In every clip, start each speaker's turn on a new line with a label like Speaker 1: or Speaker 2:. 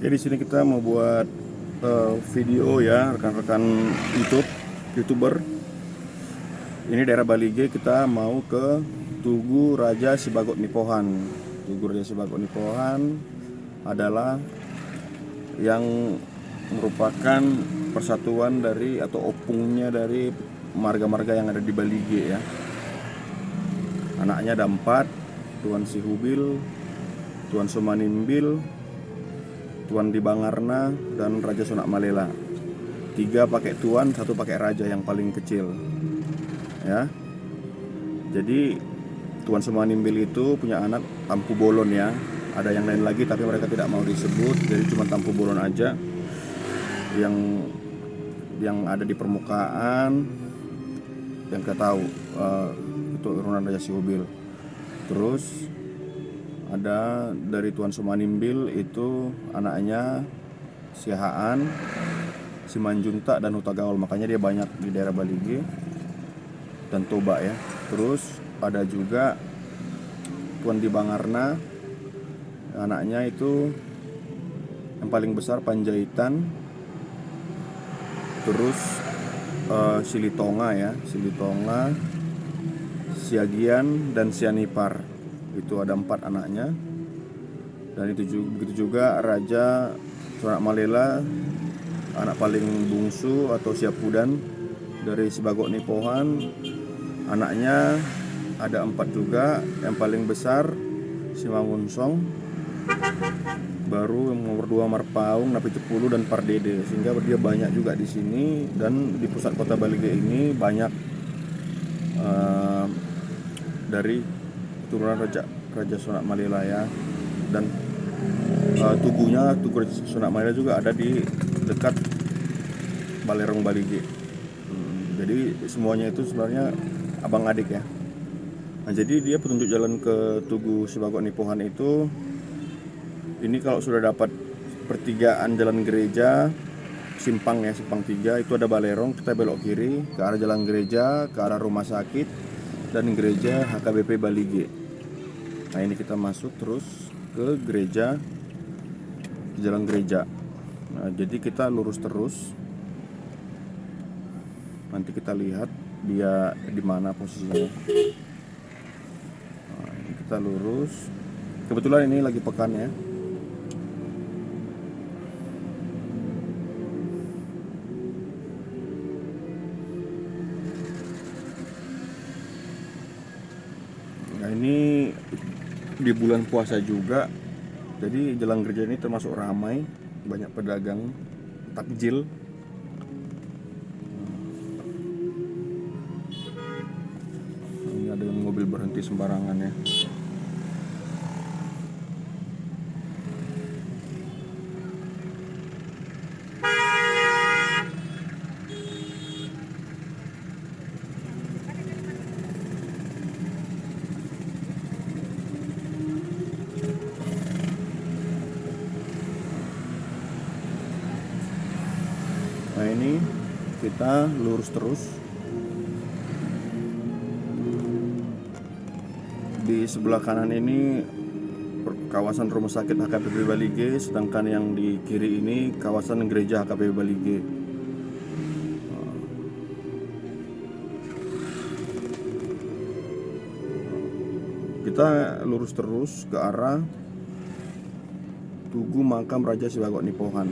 Speaker 1: Oke, di sini kita mau buat video ya, rekan-rekan YouTuber. Ini daerah Balige, kita mau ke Tugu Raja Sibagot Nipohan. Tugu Raja Sibagot Nipohan adalah yang merupakan persatuan dari atau opungnya dari marga-marga yang ada di Balige ya. Anaknya ada 4, Tuan Sihubil, Tuan Sumanimbil, Tuan Dibangarna, dan Raja Sunak Malela. 3 pakai tuan, 1 pakai raja yang paling kecil ya. Jadi Tuan Sumanimbil itu punya anak Tampu Bolon ya. Ada yang lain lagi tapi mereka tidak mau disebut, jadi cuma Tampu Bolon aja yang ada di permukaan yang kita tahu itu urunan Raja Sihubil. Terus ada dari Tuan Sumanimbil itu anaknya Sihaan, Simanjunta, dan Hutagaul. Makanya dia banyak di daerah Balige dan Toba ya. Terus ada juga Tuan Dibangarna, anaknya itu yang paling besar Panjaitan. Terus Silitonga ya, Silitonga, Siagian, dan Sianipar. Itu ada 4 anaknya. Dan begitu juga Raja Sunak Malela, anak paling bungsu atau Siapudan dari Sibagot Nipohan. Anaknya ada 4 juga. Yang paling besar Simangunsong, baru yang nomor 2 Marpaung, Napi Cepulu, dan Pardede. Sehingga dia banyak juga di sini. Dan di pusat kota Balige ini banyak dari keturunan Raja Sunak Malela ya. Dan Tugu Raja Sunak Malela juga ada di dekat Balerong Balige. Jadi semuanya itu sebenarnya abang adik ya. Nah, jadi dia petunjuk jalan ke Tugu Sibagot Nipohan itu, ini kalau sudah dapat pertigaan jalan gereja simpang 3 itu ada Balerong, kita belok kiri ke arah jalan gereja, ke arah rumah sakit dan gereja HKBP Balige. Nah, ini kita masuk terus ke gereja, jalan gereja. Nah, jadi kita lurus terus. Nanti kita lihat dia di mana posisinya. Nah, ini kita lurus. Kebetulan ini lagi pekan ya. Nah, ini di bulan puasa juga. Jadi jalan gereja ini termasuk ramai, banyak pedagang takjil. Ini ada yang mobil berhenti sembarangan ya. Nah, ini kita lurus terus. Di sebelah kanan ini kawasan rumah sakit HKBP Balige, sedangkan yang di kiri ini kawasan gereja HKBP Balige. Kita lurus terus ke arah Tugu Makam Raja Sibagot Nipohan.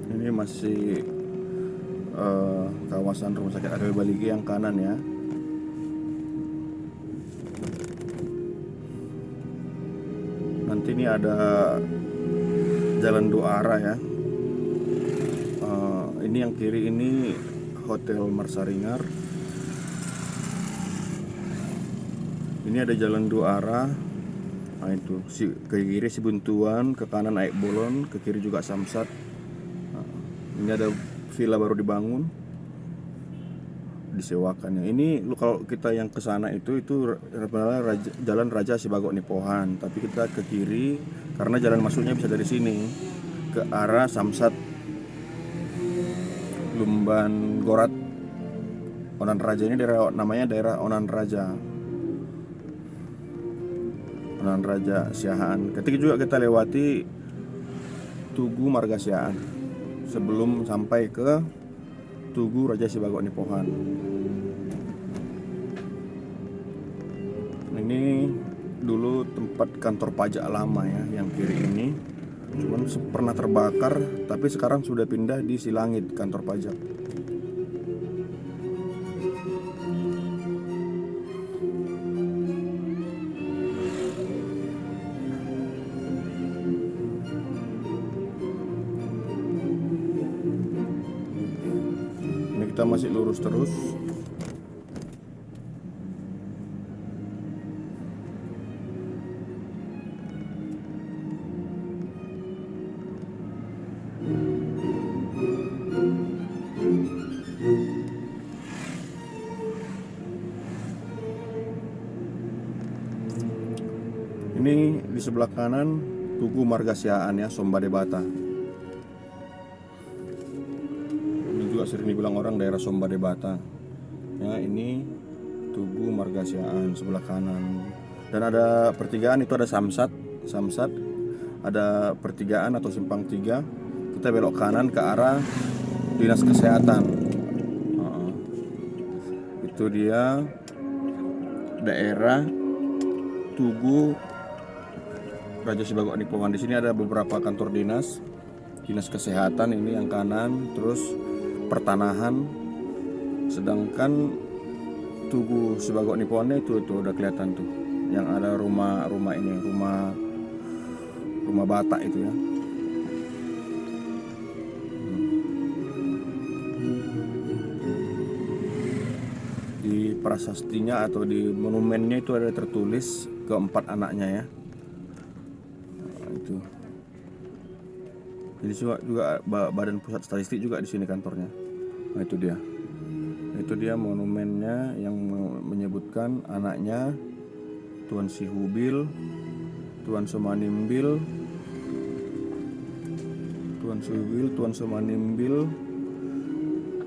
Speaker 1: Ini masih kawasan rumah sakit HKBP Balige yang kanan ya. Nanti ini ada jalan 2 arah ya. Ini yang kiri ini Hotel Marsaringar. Ini ada jalan 2 arah. Nah, itu ke kiri Sibuntuan, ke kanan Aik Bolon, ke kiri juga Samsat. Ini ada villa baru dibangun disewakan. Ini kalau kita yang ke sana itu Jalan Raja Sibagok Nipohan, tapi kita ke kiri karena jalan masuknya bisa dari sini ke arah Samsat, Lumban Gorat, Onan Raja. Ini namanya daerah Onan Raja. Onan Raja Siahaan. Ketika juga kita lewati Tugu Marga Siahaan sebelum sampai ke Tugu Raja Sibagok Nipohan. Ini dulu tempat kantor pajak lama ya, yang kiri ini. Cuman pernah terbakar, tapi sekarang sudah pindah di Silangit kantor pajak. Ini kita masih lurus terus. Ini di sebelah kanan Tugu Marga Siahaan ya, Sombade Bata. Ini juga sering dibilang orang daerah Sombade Bata. Ya, ini Tugu Marga Siahaan sebelah kanan. Dan ada pertigaan, itu ada Samsat, ada pertigaan atau simpang 3. Kita belok kanan ke arah Dinas Kesehatan. Itu dia daerah Tugu Raja Sibagok Nipohan. Di sini ada beberapa kantor dinas kesehatan, ini yang kanan, terus pertanahan. Sedangkan Tugu Sibagok Nipohannya itu udah kelihatan tuh, yang ada rumah ini, rumah Batak itu ya. Di prasastinya atau di monumennya itu ada tertulis keempat anaknya ya. Itu. Jadi juga Badan Pusat Statistik juga di sini kantornya. Nah, itu dia. Itu dia monumennya yang menyebutkan anaknya Tuan Sihubil, Tuan Somanimbil,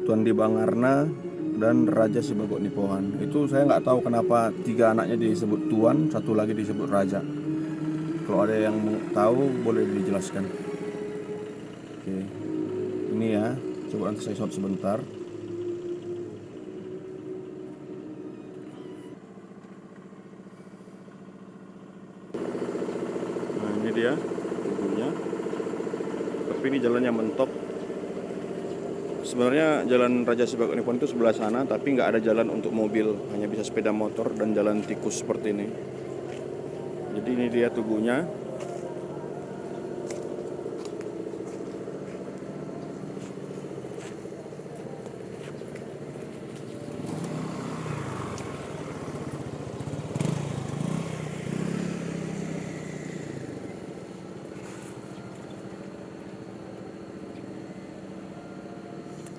Speaker 1: Tuan Dibangarna, dan Raja Sibagok Nipohan. Itu saya nggak tahu kenapa 3 anaknya disebut Tuan, 1 lagi disebut Raja. Kalau ada yang tahu boleh dijelaskan. Oke, ini ya, coba nanti saya shot sebentar. Nah, ini dia tubuhnya. Tapi ini jalannya mentok. Sebenarnya Jalan Raja Sibagok Nipohan itu sebelah sana, tapi nggak ada jalan untuk mobil, hanya bisa sepeda motor dan jalan tikus seperti ini. Jadi ini dia tugunya.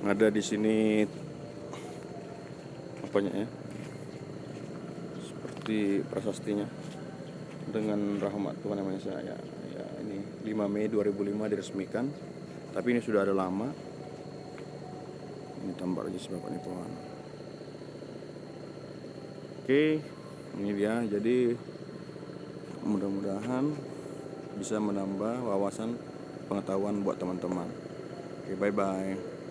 Speaker 1: Ada di sini apanya ya? Seperti prasastinya. Dengan rahmat Tuhan Yang Maha Esa ya, ini 5 Mei 2005 diresmikan, tapi ini sudah ada lama. Ini tambah Raja Sibagok Nipohan. Oke, ini dia. Jadi mudah-mudahan bisa menambah wawasan pengetahuan buat teman-teman. Oke, bye-bye.